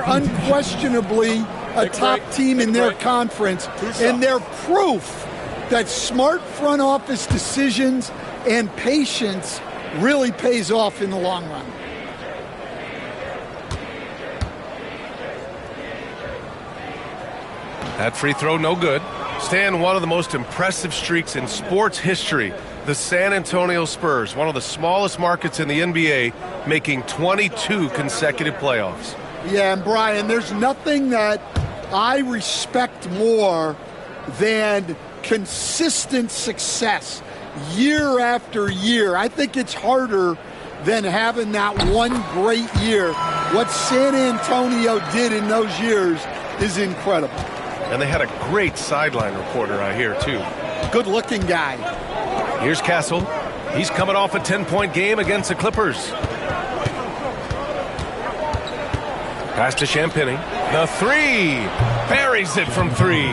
are unquestionably a top team in their conference, and they're proof that smart front office decisions and patience really pays off in the long run. That free throw, no good. Stan, one of the most impressive streaks in sports history. The San Antonio Spurs, one of the smallest markets in the NBA, making 22 consecutive playoffs. Yeah, and Brian, there's nothing that I respect more than consistent success year after year. I think it's harder than having that one great year. What San Antonio did in those years is incredible. And they had a great sideline reporter out here, too. Good-looking guy. Here's Castle. He's coming off a 10-point game against the Clippers. Pass to Champagnie. The three. Buries it from three.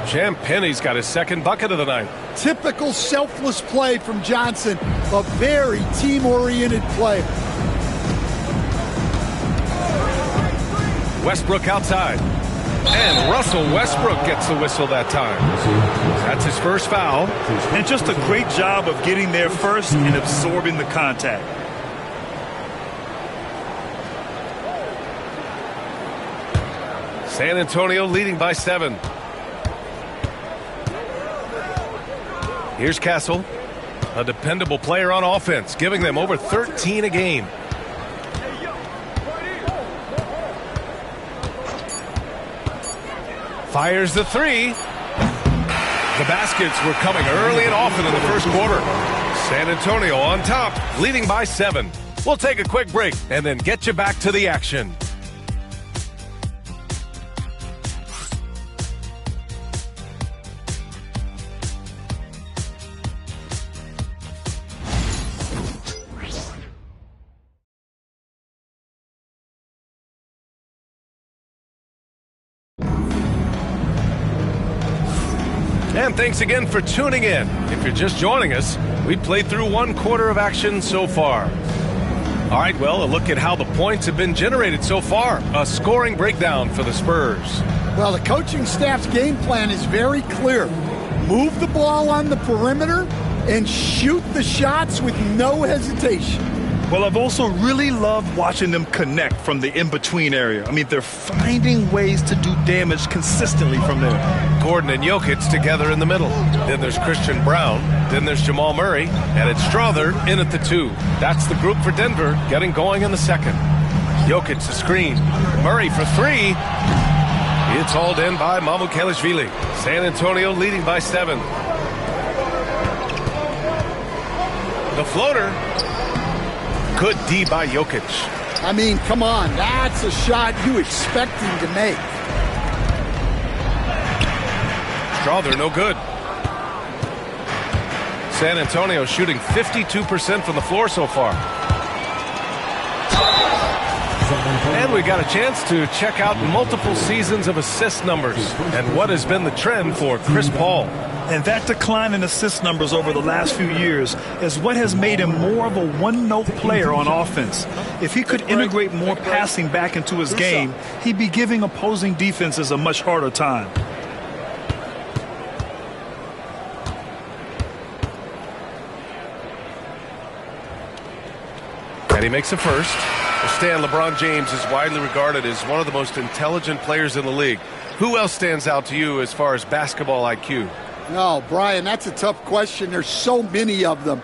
Champagnie's got his second bucket of the night. Typical selfless play from Johnson. A very team-oriented play. Westbrook outside. And Russell Westbrook gets the whistle that time. That's his first foul. And just a great job of getting there first and absorbing the contact. San Antonio leading by 7. Here's Castle, a dependable player on offense, giving them over 13 a game. Fires the three. The baskets were coming early and often in the first quarter. San Antonio on top, leading by 7. We'll take a quick break and then get you back to the action. And thanks again for tuning in. If you're just joining us, we played through one quarter of action so far. All right, well, a look at how the points have been generated so far. A scoring breakdown for the Spurs. Well, the coaching staff's game plan is very clear. Move the ball on the perimeter and shoot the shots with no hesitation. Well, I've also really loved watching them connect from the in-between area. I mean, they're finding ways to do damage consistently from there. Gordon and Jokic together in the middle. Then there's Christian Brown. Then there's Jamal Murray. And it's Strother in at the 2. That's the group for Denver getting going in the second. Jokic the screen. Murray for 3. It's hauled in by Mamukelashvili. San Antonio leading by 7. The floater. Good D by Jokic. I mean, come on. That's a shot you expect him to make. Strother, no good. San Antonio shooting 52% from the floor so far. And we got a chance to check out multiple seasons of assist numbers and what has been the trend for Chris Paul. And that decline in assist numbers over the last few years is what has made him more of a one-note player on offense. If he could integrate more passing back into his game, he'd be giving opposing defenses a much harder time. And he makes a first. Stan, LeBron James is widely regarded as one of the most intelligent players in the league. Who else stands out to you as far as basketball IQ? No, Brian, that's a tough question. There's so many of them.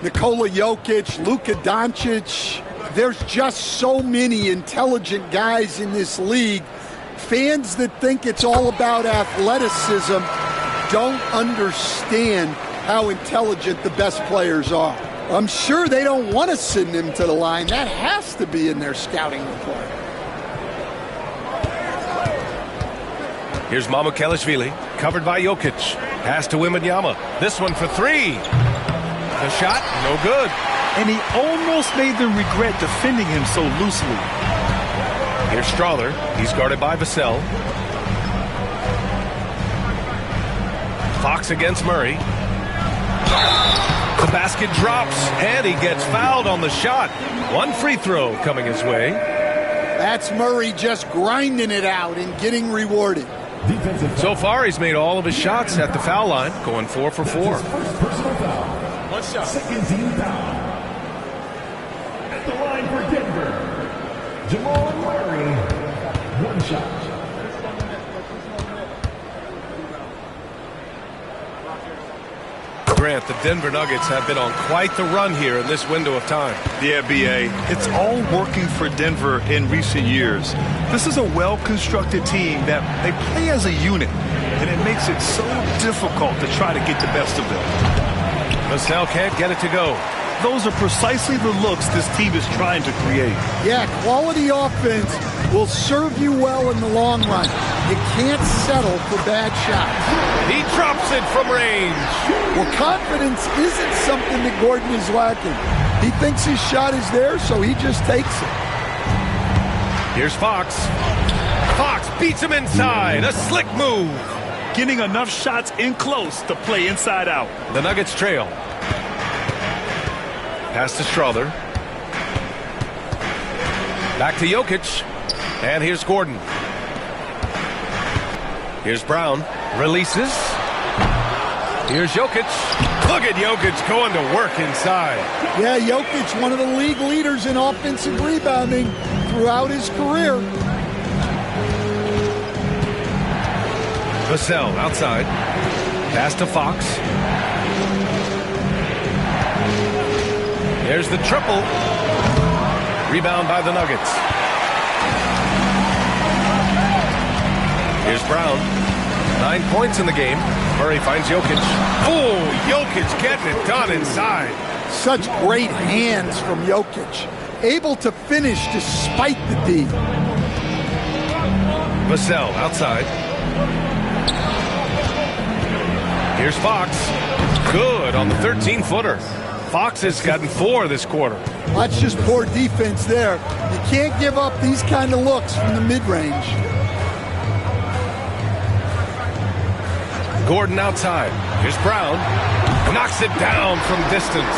Nikola Jokic, Luka Doncic. There's just so many intelligent guys in this league. Fans that think it's all about athleticism don't understand how intelligent the best players are. I'm sure they don't want to send him to the line. That has to be in their scouting report. Here's Mamukelashvili, covered by Jokic. Pass to Wembanyama. This one for 3. The shot, no good. And he almost made them regret defending him so loosely. Here's Strother. He's guarded by Vassell. Fox against Murray. The basket drops, and he gets fouled on the shot. One free throw coming his way. That's Murray just grinding it out and getting rewarded. So far, he's made all of his shots at the foul line, going 4 for 4. One shot. Second team foul. At the line for Denver, Jamal Murray. One shot. Grant, the Denver Nuggets have been on quite the run here in this window of time. Yeah, B.A., it's all working for Denver in recent years. This is a well-constructed team that they play as a unit, and it makes it so difficult to try to get the best of them. Vassell can't get it to go. Those are precisely the looks this team is trying to create. Yeah, quality offense will serve you well in the long run. You can't settle for bad shots. He drops it from range. Well, confidence isn't something that Gordon is lacking. He thinks his shot is there, so he just takes it. Here's Fox. Fox beats him inside. A slick move. Getting enough shots in close to play inside out. The Nuggets trail. Pass to Strother. Back to Jokic. And here's Gordon. Here's Brown. Releases. Here's Jokic. Look at Jokic going to work inside. Yeah, Jokic, one of the league leaders in offensive rebounding throughout his career. Vassell outside. Pass to Fox. There's the triple. Rebound by the Nuggets. Here's Brown. 9 points in the game. Murray finds Jokic. Oh, Jokic getting it done inside. Such great hands from Jokic. Able to finish despite the D. Vassell outside. Here's Fox. Good on the 13-footer. Fox has gotten 4 this quarter. That's just poor defense there. You can't give up these kind of looks from the mid-range. Gordon outside. Here's Brown. Knocks it down from distance.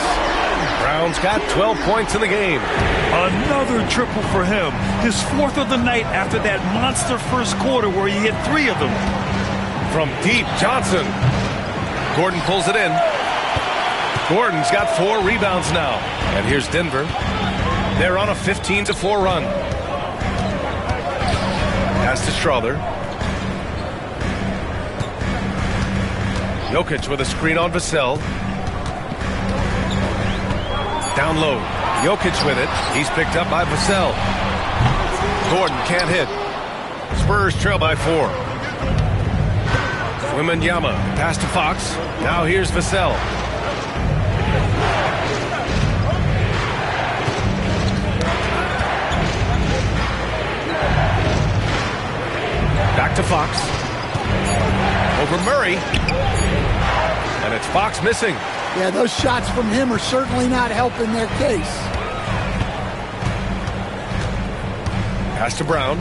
Brown's got 12 points in the game. Another triple for him. His 4th of the night after that monster first quarter where he hit 3 of them. From deep, Johnson. Gordon pulls it in. Gordon's got 4 rebounds now. And here's Denver. They're on a 15-4 run. Pass to Strother. Jokic with a screen on Vassell. Down low. Jokic with it. He's picked up by Vassell. Gordon can't hit. Spurs trail by 4. Wembanyama pass to Fox. Now here's Vassell. Back to Fox. Over Murray. And it's Fox missing. Yeah, those shots from him are certainly not helping their case. Pass to Brown.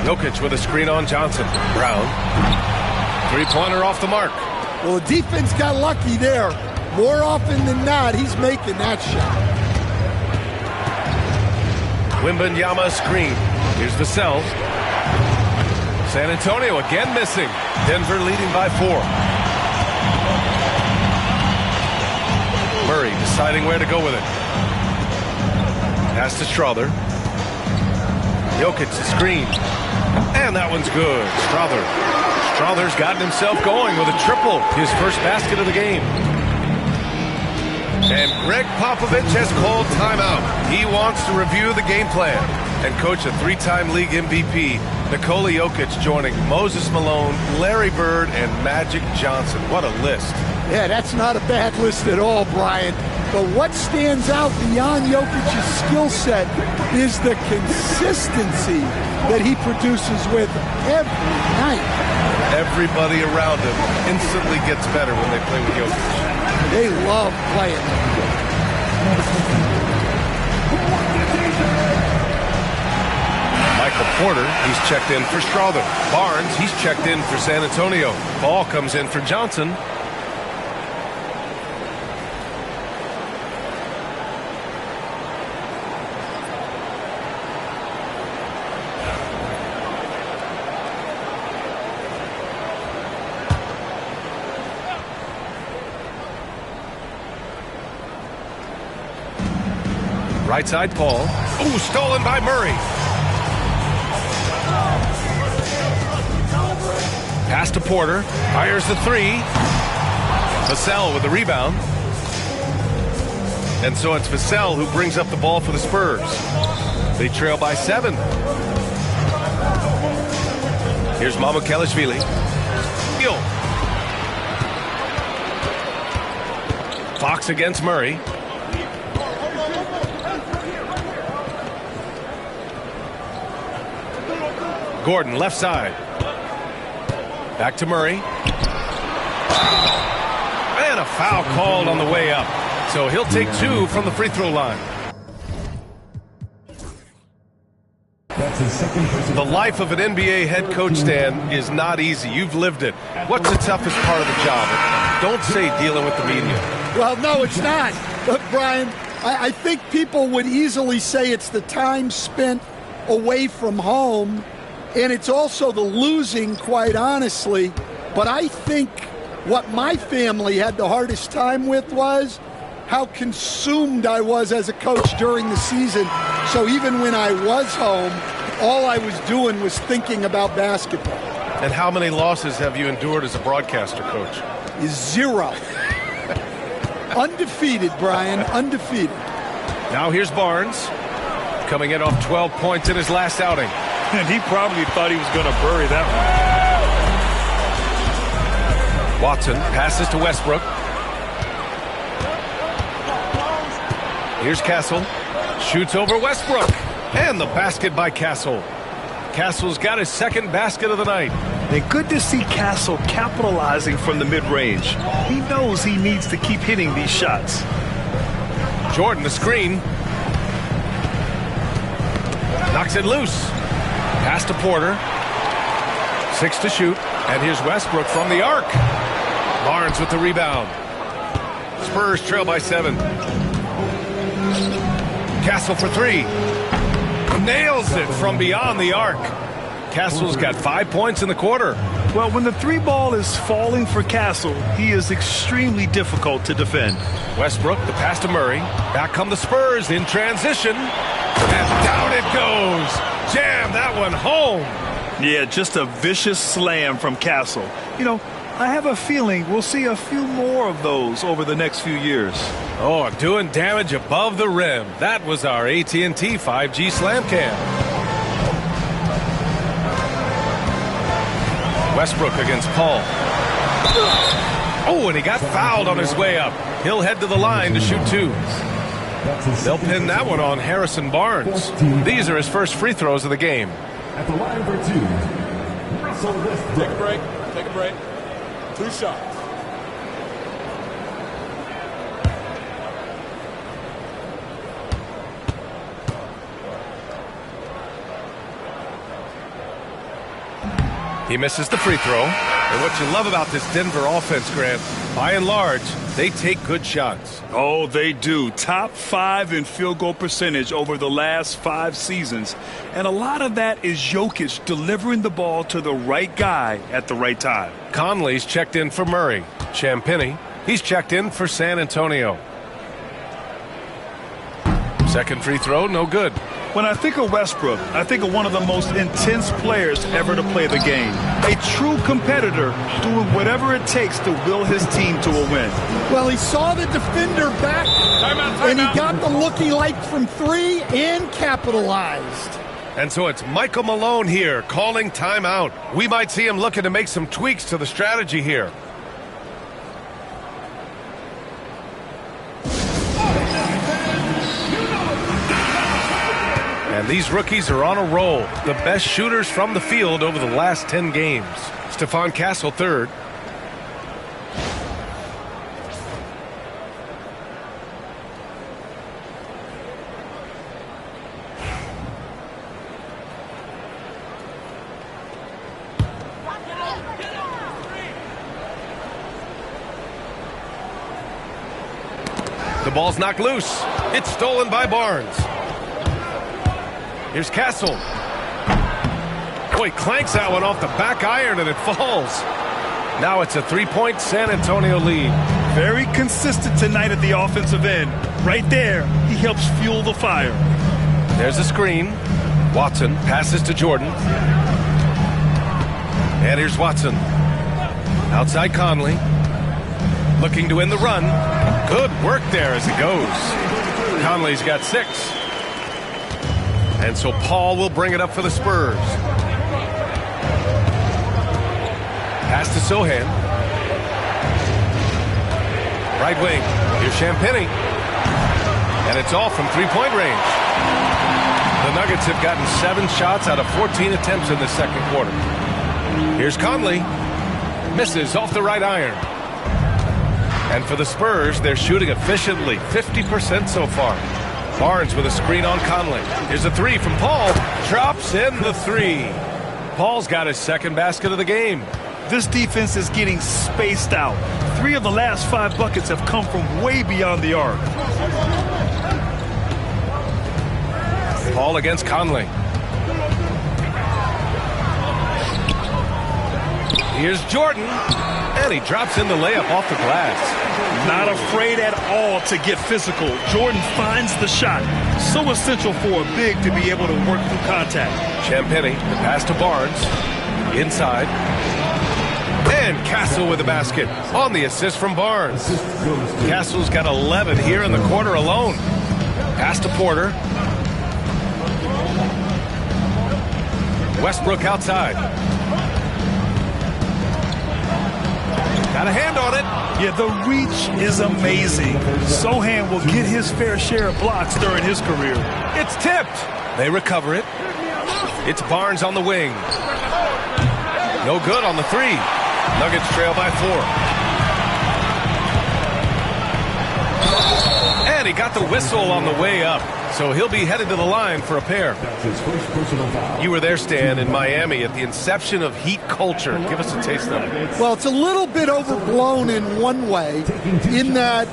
Jokic with a screen on Johnson. Brown. Three-pointer off the mark. Well, the defense got lucky there. More often than not, he's making that shot. Wembanyama screen. Here's Vassell. San Antonio again missing. Denver leading by 4. Murray deciding where to go with it. Pass to Strother. Jokic the screen. And that one's good. Strother's gotten himself going with a triple. His first basket of the game. And Greg Popovich has called timeout. He wants to review the game plan and coach a 3-time league MVP, Nikola Jokic, joining Moses Malone, Larry Bird, and Magic Johnson. What a list. Yeah, that's not a bad list at all, Brian. But what stands out beyond Jokic's skill set is the consistency that he produces with every night. Everybody around him instantly gets better when they play with Jokic. They love playing him. Michael Porter, he's checked in for Strother. Barnes, he's checked in for San Antonio. Ball comes in for Johnson. Right side, Paul. Ooh, stolen by Murray. Pass to Porter. Fires the three. Vassell with the rebound. And so it's Vassell who brings up the ball for the Spurs. They trail by 7. Here's Mamukelashvili. Fox against Murray. Gordon, left side. Back to Murray. And a foul called on the way up. So he'll take 2 from the free throw line. That's his second person. The life of an NBA head coach, Stan, is not easy. You've lived it. What's the toughest part of the job? Don't say dealing with the media. Well, no, it's not. But, Brian, I think people would easily say it's the time spent away from home, and it's also the losing, quite honestly. But I think what my family had the hardest time with was how consumed I was as a coach during the season. So even when I was home, all I was doing was thinking about basketball. And how many losses have you endured as a broadcaster, Coach? 0. Undefeated, Brian, undefeated. Now here's Barnes, coming in off 12 points in his last outing. And he probably thought he was going to bury that one. Watson passes to Westbrook. Here's Castle. Shoots over Westbrook. And the basket by Castle. Castle's got his second basket of the night. And good to see Castle capitalizing from the mid-range. He knows he needs to keep hitting these shots. Jordan, the screen. Knocks it loose. Pass to Porter. 6 to shoot. And here's Westbrook from the arc. Barnes with the rebound. Spurs trail by 7. Castle for 3. Nails it from beyond the arc. Castle's got 5 points in the quarter. Well, when the 3 ball is falling for Castle, he is extremely difficult to defend. Westbrook, the pass to Murray. Back come the Spurs in transition. And down it goes. Jam that one home. Yeah, just a vicious slam from Castle. You know, I have a feeling we'll see a few more of those over the next few years. Oh, doing damage above the rim. That was our AT&T 5G Slam Cam. Westbrook against Paul. Oh, and he got fouled on his way up. He'll head to the line to shoot 2. They'll pin that one on Harrison Barnes. These are his first free throws of the game. At the line for 2, Russell Westbrook. Take a break. Take a break. 2 shots. He misses the free throw. And what you love about this Denver offense, Grant, by and large, they take good shots. Oh, they do. Top 5 in field goal percentage over the last 5 seasons. And a lot of that is Jokic delivering the ball to the right guy at the right time. Conley's checked in for Murray. Champagnie, he's checked in for San Antonio. Second free throw, no good. When I think of Westbrook, I think of one of the most intense players ever to play the game. A true competitor doing whatever it takes to will his team to a win. Well, he saw the defender back, and he got the look he liked from 3 and capitalized. And so it's Michael Malone here calling timeout. We might see him looking to make some tweaks to the strategy here. And these rookies are on a roll. The best shooters from the field over the last 10 games. Stephon Castle third. The ball's knocked loose. It's stolen by Barnes. Here's Castle. Boy, clanks that one off the back iron and it falls. Now it's a 3-point San Antonio lead. Very consistent tonight at the offensive end. Right there, he helps fuel the fire. There's a screen. Watson passes to Jordan. And here's Watson. Outside Conley. Looking to win the run. Good work there as he goes. Conley's got 6. And so Paul will bring it up for the Spurs. Pass to Sohan. Right wing. Here's Champagnie. And it's all from three-point range. The Nuggets have gotten 7 shots out of 14 attempts in the second quarter. Here's Conley. Misses off the right iron. And for the Spurs, they're shooting efficiently, 50% so far. Barnes with a screen on Conley. Here's a 3 from Paul. Drops in the 3. Paul's got his second basket of the game. This defense is getting spaced out. 3 of the last 5 buckets have come from way beyond the arc. Paul against Conley. Here's Jordan. And he drops in the layup off the glass. Not afraid at all to get physical. Jordan finds the shot. So essential for a big to be able to work through contact. Champagnie, the pass to Barnes. Inside. And Castle with the basket on the assist from Barnes. Castle's got 11 here in the quarter alone. Pass to Porter. Westbrook outside. Got a hand on it. Yeah, the reach is amazing. Sohan will get his fair share of blocks during his career. It's tipped. They recover it. It's Barnes on the wing. No good on the 3. Nuggets trail by 4. And he got the whistle on the way up. So he'll be headed to the line for a pair. You were there, Stan, in Miami at the inception of Heat culture. Give us a taste of it. Well, it's a little bit overblown in one way, in that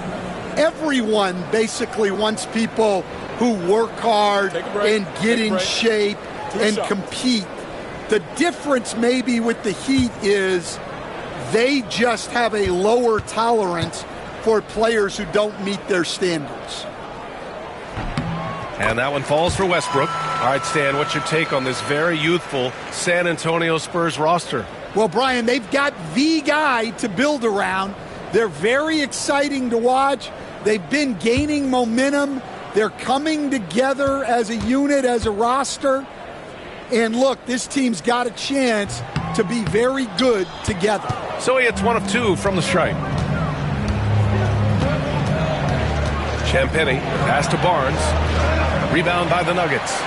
everyone basically wants people who work hard and get in shape and compete. The difference maybe with the Heat is they just have a lower tolerance for players who don't meet their standards. And that one falls for Westbrook. All right, Stan, what's your take on this very youthful San Antonio Spurs roster? Well, Brian, they've got the guy to build around. They're very exciting to watch. They've been gaining momentum. They're coming together as a unit, as a roster. And look, this team's got a chance to be very good together. So he hits 1 of 2 from the stripe. Champagnie, pass to Barnes. Rebound by the Nuggets.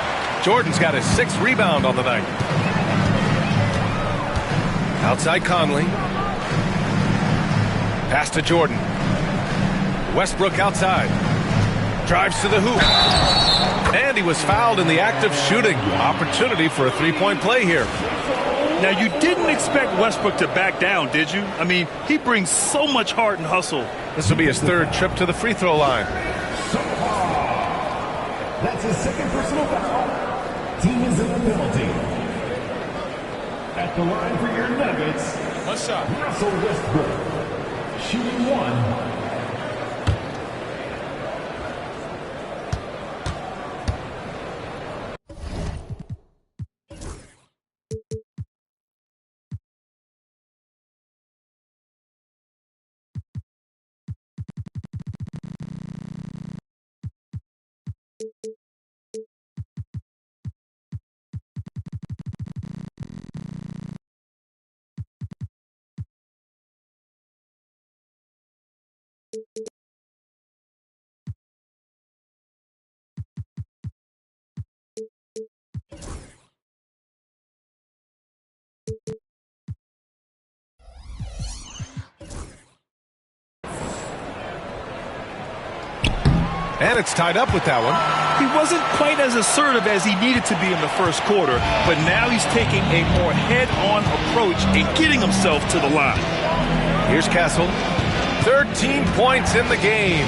Jordan's got his 6th rebound on the night. Outside Conley. Pass to Jordan. Westbrook outside. Drives to the hoop. And he was fouled in the act of shooting. Opportunity for a 3-point play here. Now, you didn't expect Westbrook to back down, did you? I mean, he brings so much heart and hustle. This will be his 3rd trip to the free throw line. That's his 2nd personal foul. Team is in the penalty. At the line for your Nuggets, One shot. Russell Westbrook. Shooting 1. And it's tied up with that one. He wasn't quite as assertive as he needed to be in the first quarter, but now he's taking a more head-on approach and getting himself to the line. Here's Castle. 13 points in the game.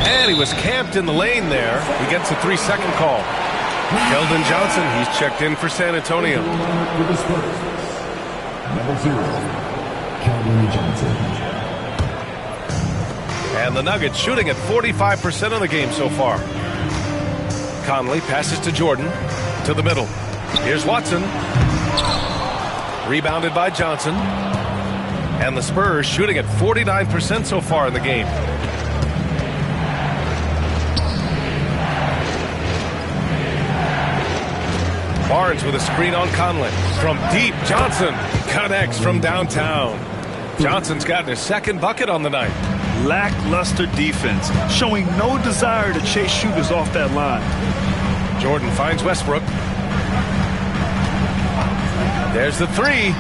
And he was camped in the lane there. He gets a 3-second call. Keldon Johnson, he's checked in for San Antonio. With the Spurs, number 0, Keldon And the Nuggets shooting at 45% of the game so far. Conley passes to Jordan, to the middle. Here's Watson. Rebounded by Johnson. And the Spurs shooting at 49% so far in the game. Barnes with a screen on Conley. From deep, Johnson connects from downtown. Johnson's gotten his second bucket on the night. Lackluster defense, showing no desire to chase shooters off that line. Jordan finds Westbrook. There's the three.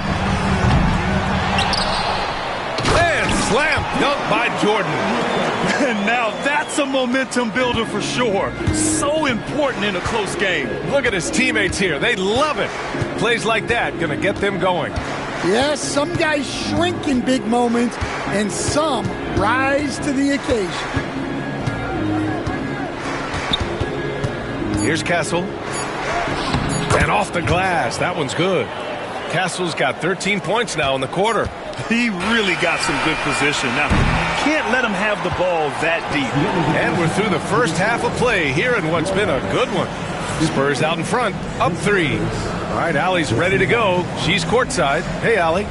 And slam dunk by Jordan. And now that's a momentum builder for sure. So important in a close game. Look at his teammates here. They love it. Plays like that gonna get them going. Yes, some guys shrink in big moments, and some rise to the occasion. Here's Castle. And off the glass. That one's good. Castle's got 13 points now in the quarter. He really got some good position. Now, can't let him have the ball that deep. And we're through the first half of play here in what's been a good one. Spurs out in front, up 3. All right, Allie's ready to go. She's courtside. Hey, Allie.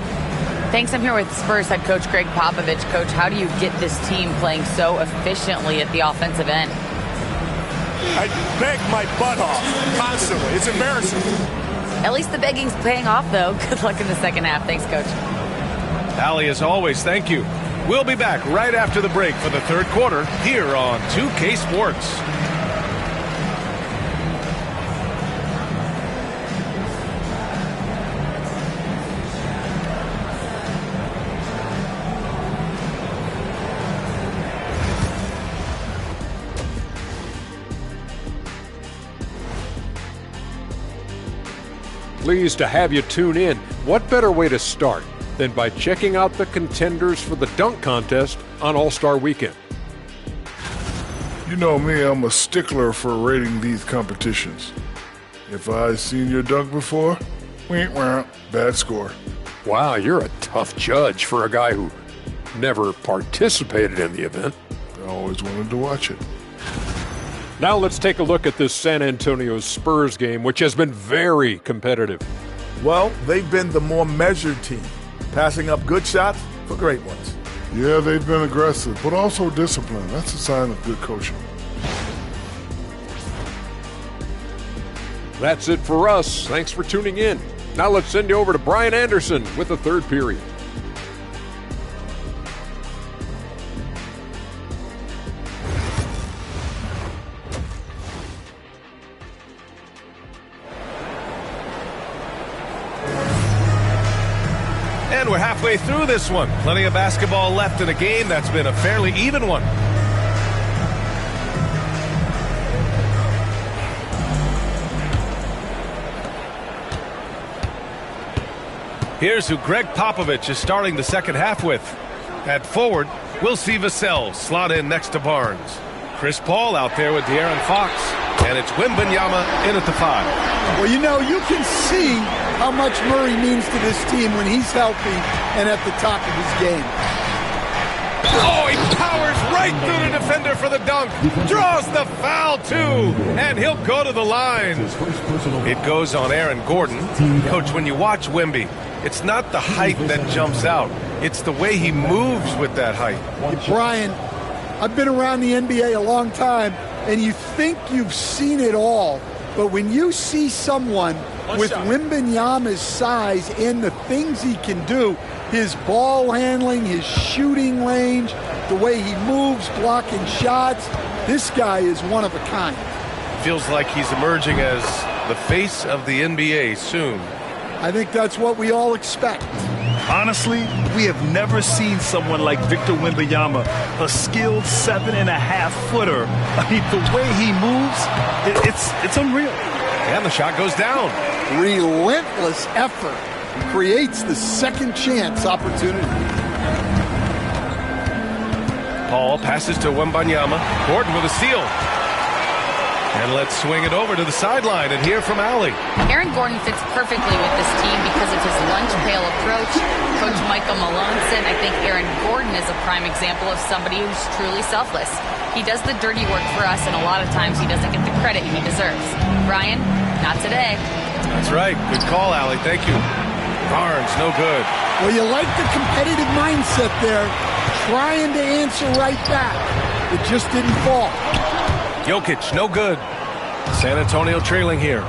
Thanks. I'm here with Spurs head coach Greg Popovich. Coach, how do you get this team playing so efficiently at the offensive end? I beg my butt off constantly. It's embarrassing. At least the begging's paying off, though. Good luck in the second half. Thanks, Coach. Allie, as always, thank you. We'll be back right after the break for the third quarter here on 2K Sports. Pleased to have you tune in. What better way to start than by checking out the contenders for the dunk contest on All-Star Weekend? You know me, I'm a stickler for rating these competitions. If I've seen your dunk before, bad score. Wow, you're a tough judge for a guy who never participated in the event. I always wanted to watch it. Now let's take a look at this San Antonio Spurs game, which has been very competitive. Well, they've been the more measured team, passing up good shots for great ones. Yeah, they've been aggressive, but also disciplined. That's a sign of good coaching. That's it for us. Thanks for tuning in. Now let's send you over to Brian Anderson with the third period. And we're halfway through this one. Plenty of basketball left in a game that's been a fairly even one. Here's who Greg Popovich is starting the second half with. At forward, we'll see Vassell slot in next to Barnes. Chris Paul out there with De'Aaron Fox. And it's Wembanyama in at the 5. Well, you know, you can see how much Murray means to this team when he's healthy and at the top of his game. Oh, he powers right through the defender for the dunk. Draws the foul, too. And he'll go to the line. It goes on Aaron Gordon. Coach, when you watch Wemby, it's not the height that jumps out. It's the way he moves with that height. Brian, I've been around the NBA a long time, and you think you've seen it all. But when you see someone with Wembanyama's size and the things he can do, his ball handling, his shooting range, the way he moves, blocking shots, this guy is one of a kind. Feels like he's emerging as the face of the NBA soon. I think that's what we all expect. Honestly, we have never seen someone like Victor Wembanyama, a skilled 7.5-footer. I mean, the way he moves, it's unreal. And the shot goes down. Relentless effort creates the second chance opportunity. Paul passes to Wembanyama. Gordon with a steal. And let's swing it over to the sideline and hear from Allie. Aaron Gordon fits perfectly with this team because of his lunch pail approach. Coach Michael Malone said, I think Aaron Gordon is a prime example of somebody who's truly selfless. He does the dirty work for us, and a lot of times he doesn't get the credit he deserves. Brian, not today. That's right. Good call, Allie. Thank you. Barnes, no good. Well, you like the competitive mindset there, trying to answer right back. It just didn't fall. Jokic, no good. San Antonio trailing here.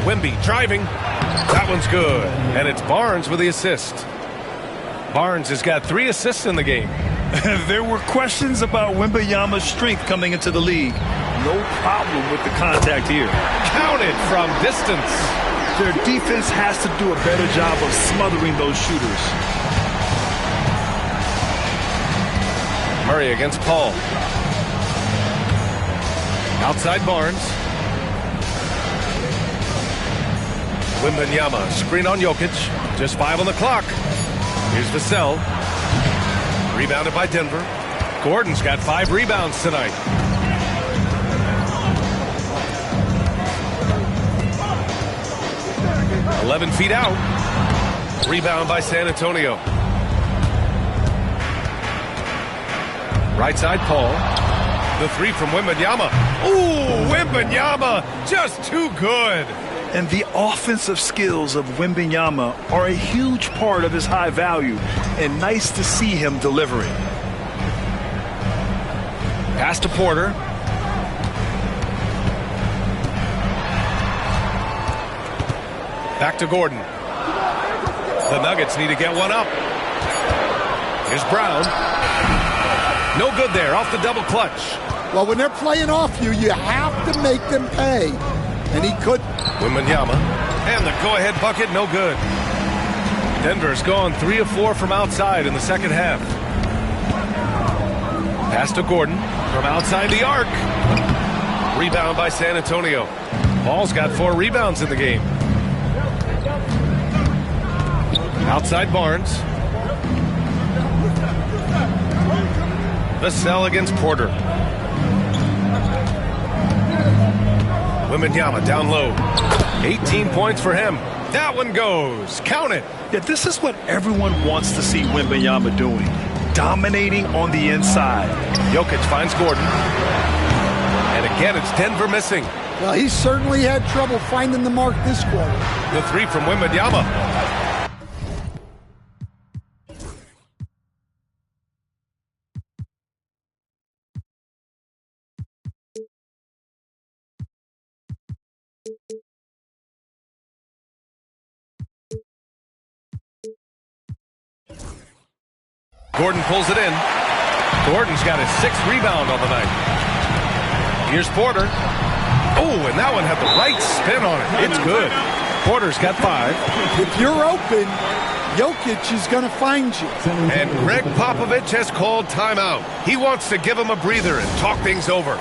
Wemby driving. That one's good. And it's Barnes with the assist. Barnes has got 3 assists in the game. There were questions about Wembanyama's strength coming into the league. No problem with the contact here. Counted from distance. Their defense has to do a better job of smothering those shooters. Murray against Paul. Outside Barnes. Wembanyama, screen on Jokic. Just 5 on the clock. Here's Vassell. Rebounded by Denver. Gordon's got 5 rebounds tonight. "11 feet out. Rebound by San Antonio. Right side Paul. The 3 from Wembanyama. Ooh, Wembanyama, just too good. And the offensive skills of Wembanyama are a huge part of his high value, and nice to see him delivering. Pass to Porter. Back to Gordon. The Nuggets need to get one up. Here's Brown. No good there, off the double clutch. Well, when they're playing off you, you have to make them pay. And he could. Wembanyama. And the go-ahead bucket, no good. Denver's gone 3 of 4 from outside in the second half. Pass to Gordon from outside the arc. Rebound by San Antonio. Paul's got 4 rebounds in the game. Outside Barnes. Vassell against Porter. Wembanyama down low. 18 points for him. That one goes. Count it. Yeah, this is what everyone wants to see Wembanyama doing. Dominating on the inside. Jokic finds Gordon. And again, it's Denver missing. Well, he certainly had trouble finding the mark this quarter. The 3 from Wembanyama. Gordon pulls it in. Gordon's got his 6th rebound on the night. Here's Porter. Oh, and that one had the right spin on it. It's good. Porter's got 5. If you're open, Jokic is going to find you. And Greg Popovich has called timeout. He wants to give him a breather and talk things over.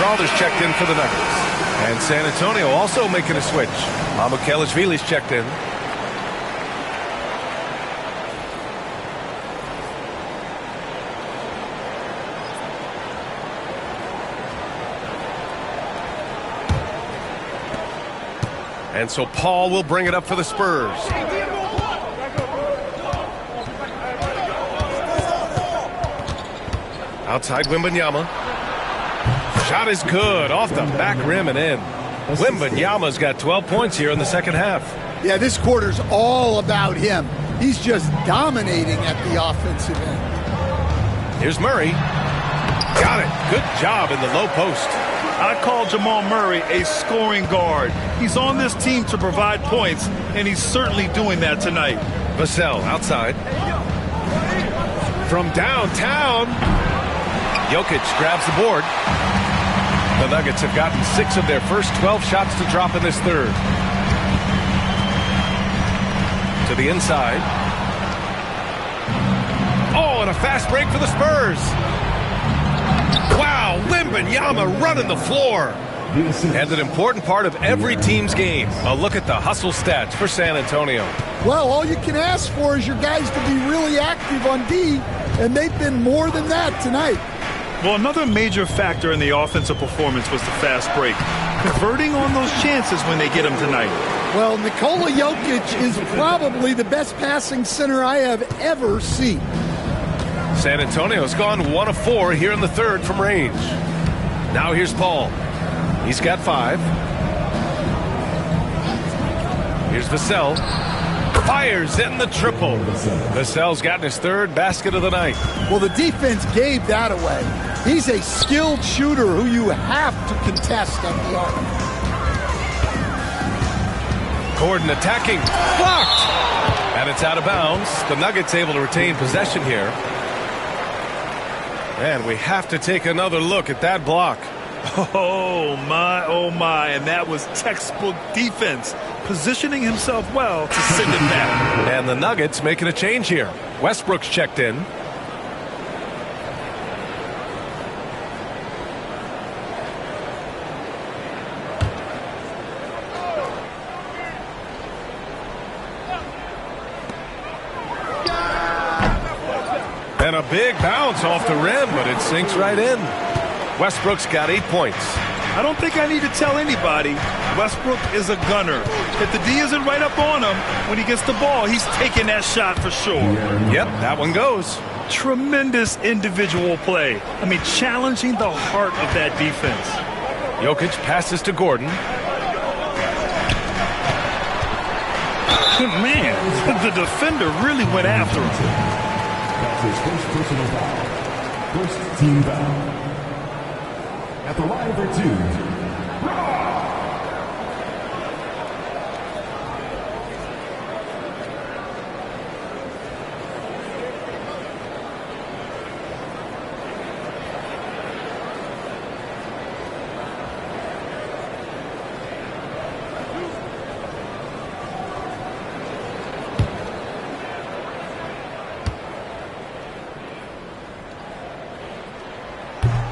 Crowder's checked in for the Nuggets. And San Antonio also making a switch. Mamukelashvili's checked in. And so Paul will bring it up for the Spurs. Outside Wembanyama. Shot is good. Off the back rim and in. Wembanyama's got 12 points here in the second half. Yeah, this quarter's all about him. He's just dominating at the offensive end. Here's Murray. Got it. Good job in the low post. I call Jamal Murray a scoring guard. He's on this team to provide points, and he's certainly doing that tonight. Vassell outside. From downtown, Jokic grabs the board. The Nuggets have gotten 6 of their first 12 shots to drop in this third. To the inside. Oh, and a fast break for the Spurs. Wow, Wembanyama running the floor. And an important part of every team's game. A look at the hustle stats for San Antonio. Well, all you can ask for is your guys to be really active on D, and they've been more than that tonight. Well, another major factor in the offensive performance was the fast break. Converting on those chances when they get them tonight. Well, Nikola Jokic is probably the best passing center I have ever seen. San Antonio's gone 1 of 4 here in the third from range. Now here's Paul. He's got 5. Here's Vassell. Fires in the triple. Vassell's gotten his third basket of the night. Well, the defense gave that away. He's a skilled shooter who you have to contest at the arc. Gordon attacking. Blocked! And it's out of bounds. The Nuggets able to retain possession here. And we have to take another look at that block. Oh, my, and that was textbook defense. Positioning himself well to send it back. And the Nuggets making a change here. Westbrook's checked in. And a big bounce off the rim, but it sinks right in. Westbrook's got 8 points. I don't think I need to tell anybody. Westbrook is a gunner. If the D isn't right up on him, when he gets the ball, he's taking that shot for sure. Yep, that one goes. Tremendous individual play. I mean, challenging the heart of that defense. Jokic passes to Gordon. Man, the defender really went after him. That's his first personal foul. First team foul. At the line for 2,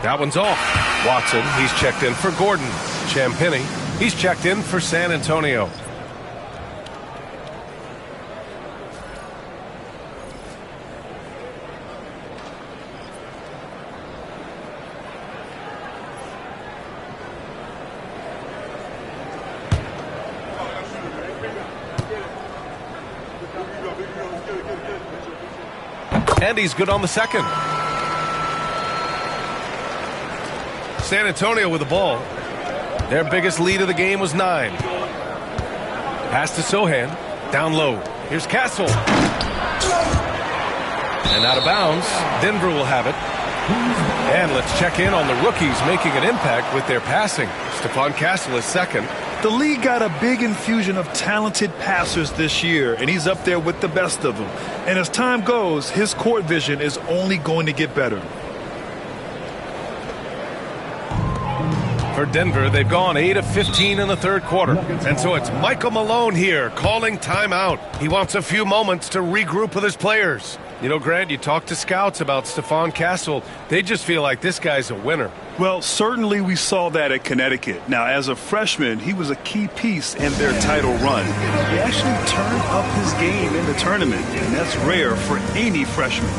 That one's off. Watson, he's checked in for Gordon. Champagnie, he's checked in for San Antonio. And he's good on the second. San Antonio with the ball. Their biggest lead of the game was 9. Pass to Sohan. Down low. Here's Castle. And out of bounds. Denver will have it. And let's check in on the rookies making an impact with their passing. Stephon Castle is second. The league got a big infusion of talented passers this year, and he's up there with the best of them. And as time goes, his court vision is only going to get better. For Denver, they've gone 8 of 15 in the third quarter. And so it's Michael Malone here calling timeout. He wants a few moments to regroup with his players. You know, Grant, you talk to scouts about Stephon Castle. They just feel like this guy's a winner. Well, certainly we saw that at Connecticut. Now, as a freshman, he was a key piece in their title run. He actually turned up his game in the tournament, and that's rare for any freshman.